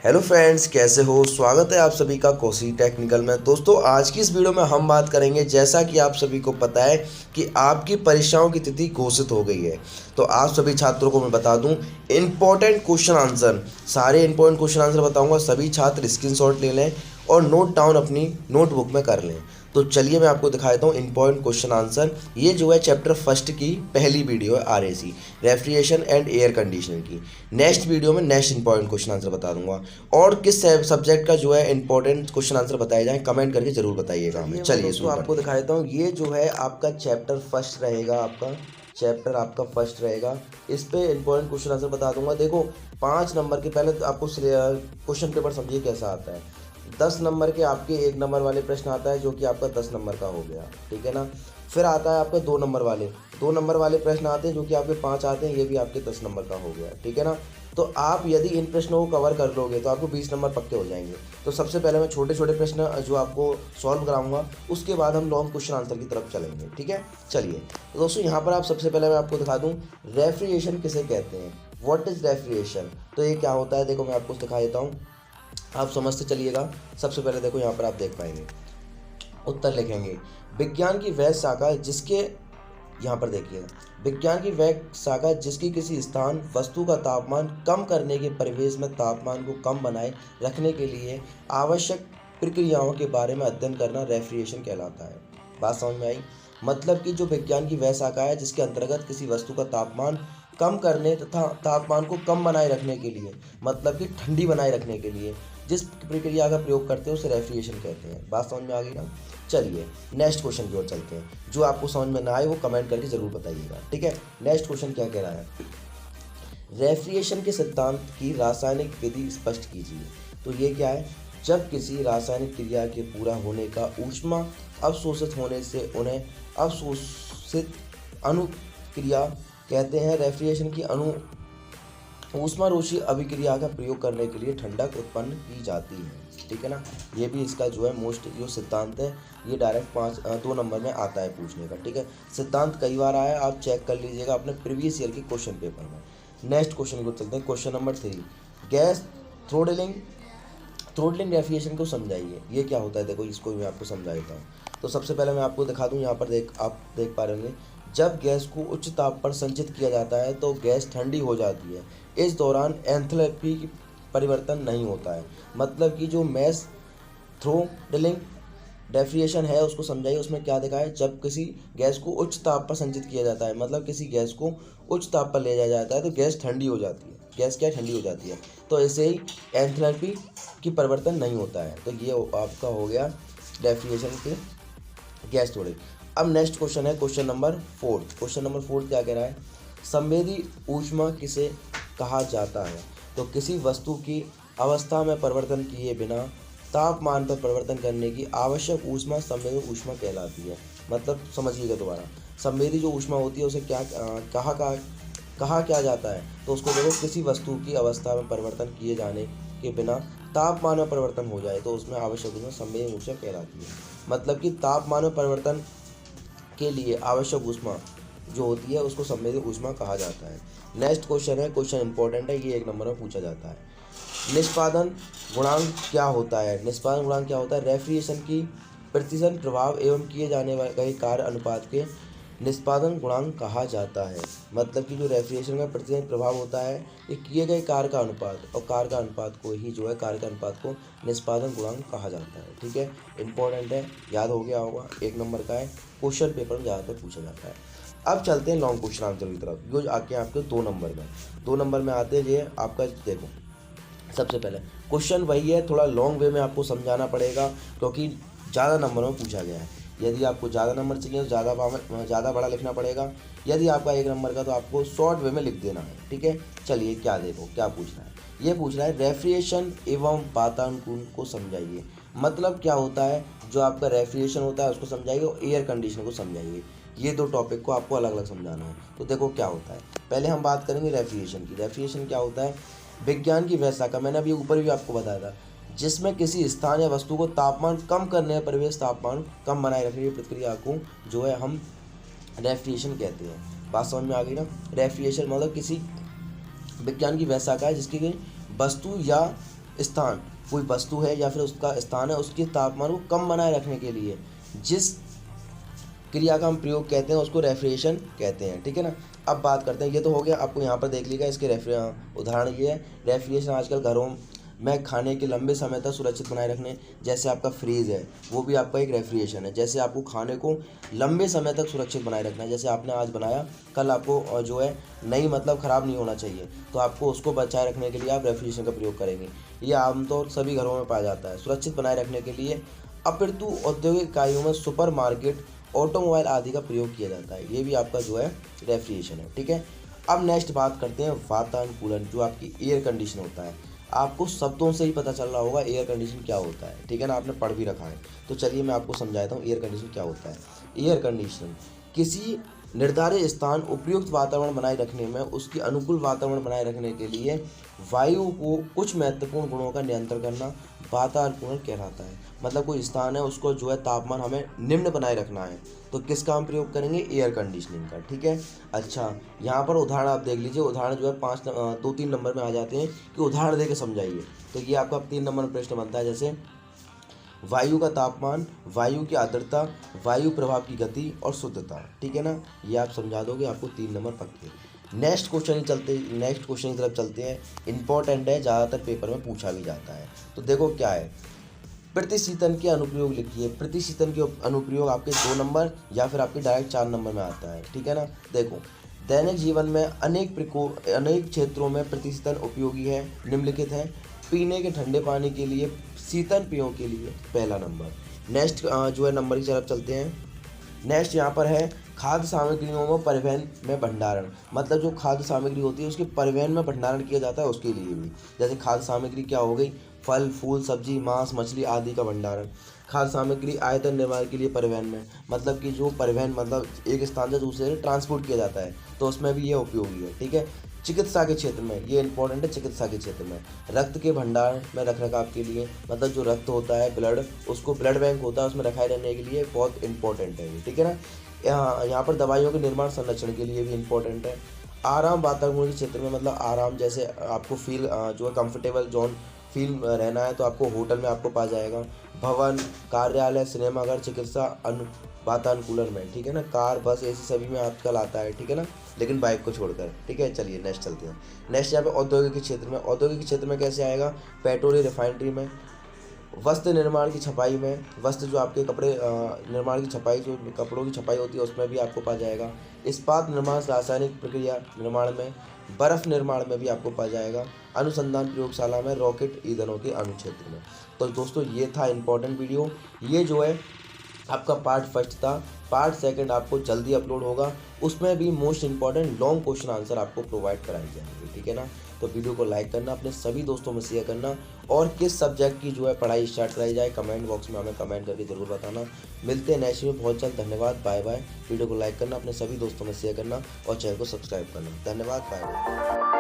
Hello friends, कैसे हो। स्वागत है आप सभी का कोसी टेक्निकल में। दोस्तों, आज की इस वीडियो में हम बात करेंगे, जैसा कि आप सभी को पता है कि आपकी परीक्षाओं की तिथि घोषित हो गई है। तो आप सभी छात्रों को मैं बता दूं, इंपॉर्टेंट क्वेश्चन आंसर, सारे इंपॉर्टेंट क्वेश्चन आंसर बताऊंगा। सभी छात्र स्क्रीनशॉट ले लें और नोट डाउन अपनी नोटबुक में कर लें। तो चलिए मैं आपको दिखा देता हूँ इंपॉर्टेंट क्वेश्चन आंसर। ये जो है चैप्टर फर्स्ट की पहली वीडियो है, RAC refrigeration and air conditioning की। नेक्स्ट वीडियो में नेक्स्ट इंपॉर्टेंट क्वेश्चन आंसर बता दूंगा। और किस सब्जेक्ट का जो है इंपॉर्टेंट क्वेश्चन आंसर बताए जाए, कमेंट करके जरूर बताइएगा हमें। चलिए दोस्तों, आपको दिखा देता हूँ। ये जो है आपका चैप्टर फर्स्ट रहेगा, आपका चैप्टर आपका फर्स्ट रहेगा। इस पे इंपॉर्टेंट क्वेश्चन आंसर बता दूंगा। देखो, 5 नंबर के, पहले तो आपको क्वेश्चन पेपर समझिए कैसा आता है। 10 नंबर के आपके 1 नंबर वाले प्रश्न आता है, जो कि आपका 10 नंबर का हो गया, ठीक है ना। फिर आता है आपके 2 नंबर वाले प्रश्न आते हैं, जो कि आपके 5 आते हैं, ये भी आपके 10 नंबर का हो गया, ठीक है ना। तो आप यदि इन प्रश्नों को कवर कर लोगे तो आपको 20 नंबर पक्के हो जाएंगे। तो सबसे पहले मैं छोटे छोटे प्रश्न जो आपको सॉल्व कराऊंगा, उसके बाद हम लॉन्ग क्वेश्चन आंसर की तरफ चलेंगे, ठीक है। चलिए तो दोस्तों, यहाँ पर आप सबसे पहले मैं आपको दिखा दूँ, रेफ्रिजरेशन किसे कहते हैं। व्हाट इज रेफ्रिजरेशन, तो ये क्या होता है। देखो, मैं आपको दिखा देता हूँ, आप समझते चलिएगा। सबसे पहले देखो, यहाँ पर आप देख पाएंगे, उत्तर लिखेंगे, विज्ञान की वह शाखा जिसके, यहाँ पर देखिए, विज्ञान की वह शाखा जिसकी किसी स्थान वस्तु का तापमान कम करने के परिवेश में तापमान को कम बनाए रखने के लिए आवश्यक प्रक्रियाओं के बारे में अध्ययन करना रेफ्रिजरेशन कहलाता है। बात समझ में आई। मतलब कि जो विज्ञान की वह शाखा है जिसके अंतर्गत किसी वस्तु का तापमान कम करने तथा तापमान को कम बनाए रखने के लिए, मतलब कि ठंडी बनाए रखने के लिए जिस प्रक्रिया का प्रयोग करते हैं उसे रेफ्रिजरेशन कहते हैं। बात समझ में आ गई ना। चलिए नेक्स्ट क्वेश्चन की ओर चलते हैं। जो आपको समझ में ना आए वो कमेंट करके जरूर बताइएगा, ठीक है। नेक्स्ट क्वेश्चन क्या कह रहा है, रेफ्रिजरेशन के सिद्धांत की रासायनिक विधि स्पष्ट कीजिए। तो ये क्या है, जब किसी रासायनिक क्रिया के पूरा होने का ऊष्मा अवशोषित होने से उन्हें अवशोषित अनुक्रिया कहते हैं। रेफ्रिजरेशन की ऊष्मारोशी अभिक्रिया का प्रयोग करने के लिए ठंडक उत्पन्न की जाती है, ठीक है ना। ये भी इसका जो है मोस्ट जो सिद्धांत है, ये डायरेक्ट 2 नंबर में आता है पूछने का, ठीक है। सिद्धांत कई बार आया, आप चेक कर लीजिएगा अपने प्रीवियस ईयर के क्वेश्चन पेपर में। नेक्स्ट क्वेश्चन को चलते हैं, question number 3, gas throttling refrigeration को समझाइए। ये क्या होता है, देखो इसको मैं आपको समझा देता हूँ। तो सबसे पहले मैं आपको दिखा दूँ, यहाँ पर आप देख पा रहे होंगे, जब गैस को उच्च ताप पर संचित किया जाता है तो गैस ठंडी हो जाती है। इस दौरान एंथैल्पी की परिवर्तन नहीं होता है। मतलब कि जो मैस थ्रोटलिंग रेफ्रिजरेशन है उसको समझाइए। उसमें क्या देखा है, जब किसी गैस को उच्च ताप पर संचित किया जाता है, मतलब किसी गैस को उच्च ताप पर ले जाया जाता है तो गैस ठंडी हो जाती है। गैस क्या ठंडी हो जाती है, तो ऐसे ही एंथैल्पी की परिवर्तन नहीं होता है। तो ये आपका हो गया रेफ्रिजरेशन के गैस थ्योरी। अब नेक्स्ट क्वेश्चन है क्वेश्चन नंबर 4। क्वेश्चन नंबर 4 क्या कह रहा है, संवेदी ऊष्मा किसे कहा जाता है। तो किसी वस्तु की अवस्था में परिवर्तन किए बिना तापमान पर परिवर्तन करने की आवश्यक ऊष्मा संवेदी ऊष्मा कहलाती है। मतलब समझिएगा दोबारा, संवेदी जो ऊष्मा होती है उसे क्या कहा क्या जाता है। तो उसको देखो, किसी वस्तु की अवस्था में परिवर्तन किए जाने के बिना तापमान में परिवर्तन हो जाए तो उसमें आवश्यक ऊष्मा संवेदी ऊष्मा कहलाती है। मतलब कि तापमान में परिवर्तन के लिए आवश्यक ऊष्मा जो होती है उसको संवेदी ऊष्मा कहा जाता है। नेक्स्ट क्वेश्चन है, क्वेश्चन इंपॉर्टेंट है, ये 1 नंबर में पूछा जाता है। निष्पादन गुणांक क्या होता है। निष्पादन गुणांक क्या होता है, रेफ्रिजरेशन की प्रतिशत प्रभाव एवं किए जाने वाले कार्य अनुपात के निष्पादन गुणांक कहा जाता है। मतलब कि जो रेफ्रिजरेशन का प्रतिशत प्रभाव होता है, ये किए गए कार्य का अनुपात, और कार्य का अनुपात को ही जो है, कार्य का अनुपात को निष्पादन गुणांक कहा जाता है, ठीक है। इंपॉर्टेंट है, याद हो गया होगा, 1 नंबर का है, क्वेश्चन पेपर में ज़्यादातर पूछा जाता है। अब चलते हैं लॉन्ग क्वेश्चन आंसर की तरफ, जो आके आपके 2 नंबर में, 2 नंबर में आते हैं। ये आपका देखो, सबसे पहले क्वेश्चन वही है, थोड़ा लॉन्ग वे में आपको समझाना पड़ेगा क्योंकि ज़्यादा नंबर में पूछा गया है। यदि आपको ज़्यादा नंबर चाहिए तो ज़्यादा बड़ा लिखना पड़ेगा। यदि आपका 1 नंबर का तो आपको शॉर्ट वे में लिख देना है, ठीक है। चलिए क्या देखो क्या पूछ रहा है, ये पूछ रहा है रेफ्रिजरेशन एवं वातानुकूलन को समझाइए। मतलब क्या होता है, जो आपका रेफ्रिजरेशन होता है उसको समझाइए और एयर कंडीशनर को समझाइए। ये 2 टॉपिक को आपको अलग अलग समझाना है। तो देखो क्या होता है, पहले हम बात करेंगे रेफ्रिजरेशन की। रेफ्रिजरेशन क्या होता है, विज्ञान की वह शाखा, मैंने अभी ऊपर भी आपको बताया था, जिसमें किसी स्थान या वस्तु को तापमान कम करने या परिवेश तापमान कम बनाए रखने की प्रक्रिया को जो है हम रेफ्रिजरेशन कहते हैं। बात समझ में आ गई ना। रेफ्रिजरेशन मतलब किसी विज्ञान की वह शाखा है जिसकी वस्तु या स्थान, कोई वस्तु है या फिर उसका स्थान है, उसके तापमान को कम बनाए रखने के लिए जिस क्रिया का हम प्रयोग कहते हैं उसको रेफ्रिजरेशन कहते हैं। ठीक है ना। अब बात करते हैं, ये तो हो गया, आपको यहाँ पर देख लीजिएगा इसके उदाहरण ये है। रेफ्रिजरेशन आजकल घरों में खाने के लंबे समय तक सुरक्षित बनाए रखने, जैसे आपका फ्रीज है वो भी आपका एक रेफ्रिजरेशन है। जैसे आपको खाने को लंबे समय तक सुरक्षित बनाए रखना है, जैसे आपने आज बनाया कल आपको जो है नहीं मतलब ख़राब नहीं होना चाहिए, तो आपको उसको बचाए रखने के लिए आप रेफ्रिजरेशन का प्रयोग करेंगे। ये आमतौर सभी घरों में पाया जाता है। सुरक्षित बनाए रखने के लिए अपितु औद्योगिक इकाइयों में, सुपर मार्केट, ऑटोमोबाइल आदि का प्रयोग किया जाता है। ये भी आपका जो है रेफ्रिजरेशन है। ठीक है। अब नेक्स्ट बात करते हैं वातानुकूलन, जो आपकी एयर कंडीशन होता है। आपको शब्दों से ही पता चल रहा होगा एयर कंडीशन क्या होता है। ठीक है ना, आपने पढ़ भी रखा है। तो चलिए मैं आपको समझाता हूँ एयर कंडीशन क्या होता है। एयर कंडीशन किसी निर्धारित स्थान उपयुक्त वातावरण बनाए रखने में, उसके अनुकूल वातावरण बनाए रखने के लिए वायु को कुछ महत्वपूर्ण गुणों का नियंत्रण करना वातानुकूलन कहलाता है। मतलब कोई स्थान है उसको जो है तापमान हमें निम्न बनाए रखना है, तो किसका हम प्रयोग करेंगे, एयर कंडीशनिंग का। ठीक है। अच्छा, यहाँ पर उदाहरण आप देख लीजिए। उदाहरण जो है 2-3 नंबर में आ जाते हैं कि उदाहरण दे के समझाइए। तो ये आपका 3 नंबर में प्रश्न बनता है, जैसे वायु का तापमान, वायु की आर्द्रता, वायु प्रभाव की गति और शुद्धता। ठीक है ना, ये आप समझा दोगे, आपको 3 नंबर पक्के। नेक्स्ट क्वेश्चन की तरफ चलते हैं। इंपॉर्टेंट है, ज़्यादातर पेपर में पूछा भी जाता है। तो देखो क्या है, प्रतिशीतन के अनुप्रयोग लिखिए। प्रतिशीतन के अनुप्रयोग आपके 2 नंबर या फिर आपके डायरेक्ट 4 नंबर में आता है। ठीक है ना। देखो, दैनिक जीवन में अनेक क्षेत्रों में प्रतिशीतन उपयोगी है। निम्नलिखित है। पीने के ठंडे पानी के लिए, शीतल पेयों के लिए, पहला नंबर। नेक्स्ट जो है नंबर की तरफ चलते हैं। नेक्स्ट यहाँ पर है खाद्य सामग्रियों में परिवहन में भंडारण। मतलब जो खाद्य सामग्री होती है उसके परिवहन में भंडारण किया जाता है, उसके लिए भी। जैसे खाद्य सामग्री क्या हो गई, फल फूल सब्जी मांस मछली आदि का भंडारण। खाद्य सामग्री आयतन निर्माण के लिए परिवहन में, मतलब कि जो परिवहन मतलब एक स्थान से दूसरे ट्रांसपोर्ट किया जाता है, तो उसमें भी ये उपयोगी है। ठीक है। चिकित्सा के क्षेत्र में, ये इंपॉर्टेंट है, चिकित्सा के क्षेत्र में रक्त के भंडारण में रख रखाव के लिए, मतलब जो रक्त होता है ब्लड, उसको ब्लड बैंक होता है उसमें रखाए रहने के लिए बहुत इंपॉर्टेंट है ये। ठीक है ना। यहाँ पर दवाइयों के निर्माण संरक्षण के लिए भी इंपॉर्टेंट है। आराम वातावरण के क्षेत्र में, मतलब आराम, जैसे आपको फील जो है कंफर्टेबल जोन फील रहना है तो आपको होटल में आपको पा जाएगा। भवन, कार्यालय, सिनेमाघर, चिकित्सा वातानुकूलन में। ठीक है ना। कार, बस, एसी सभी में आजकल आता है। ठीक है ना, लेकिन बाइक को छोड़कर। ठीक है। चलिए नेक्स्ट चलते हैं। नेक्स्ट यहाँ पे औद्योगिक क्षेत्र में। औद्योगिक क्षेत्र में कैसे आएगा, पेट्रोलियम रिफाइनरी में, वस्त्र निर्माण की छपाई में, वस्त्र जो आपके कपड़े निर्माण की छपाई, जो कपड़ों की छपाई होती है उसमें भी आपको पा जाएगा। इस्पात निर्माण, रासायनिक प्रक्रिया निर्माण में, बर्फ निर्माण में भी आपको पा जाएगा। अनुसंधान प्रयोगशाला में, रॉकेट ईंधनों के अनुक्षेत्र में। तो दोस्तों ये था इंपॉर्टेंट वीडियो। ये जो है आपका पार्ट फर्स्ट था। पार्ट सेकंड आपको जल्दी अपलोड होगा, उसमें भी most important long question answer आपको प्रोवाइड कराई जाएंगे। ठीक है ना। तो वीडियो को लाइक करना, अपने सभी दोस्तों में शेयर करना, और किस सब्जेक्ट की जो है पढ़ाई स्टार्ट कराई जाए कमेंट बॉक्स में हमें कमेंट करके ज़रूर बताना। मिलते हैं नेक्स्ट में बहुत जल्द। धन्यवाद, बाय बाय। वीडियो को लाइक करना, अपने सभी दोस्तों में शेयर करना और चैनल को सब्सक्राइब करना। धन्यवाद, बाय बाय।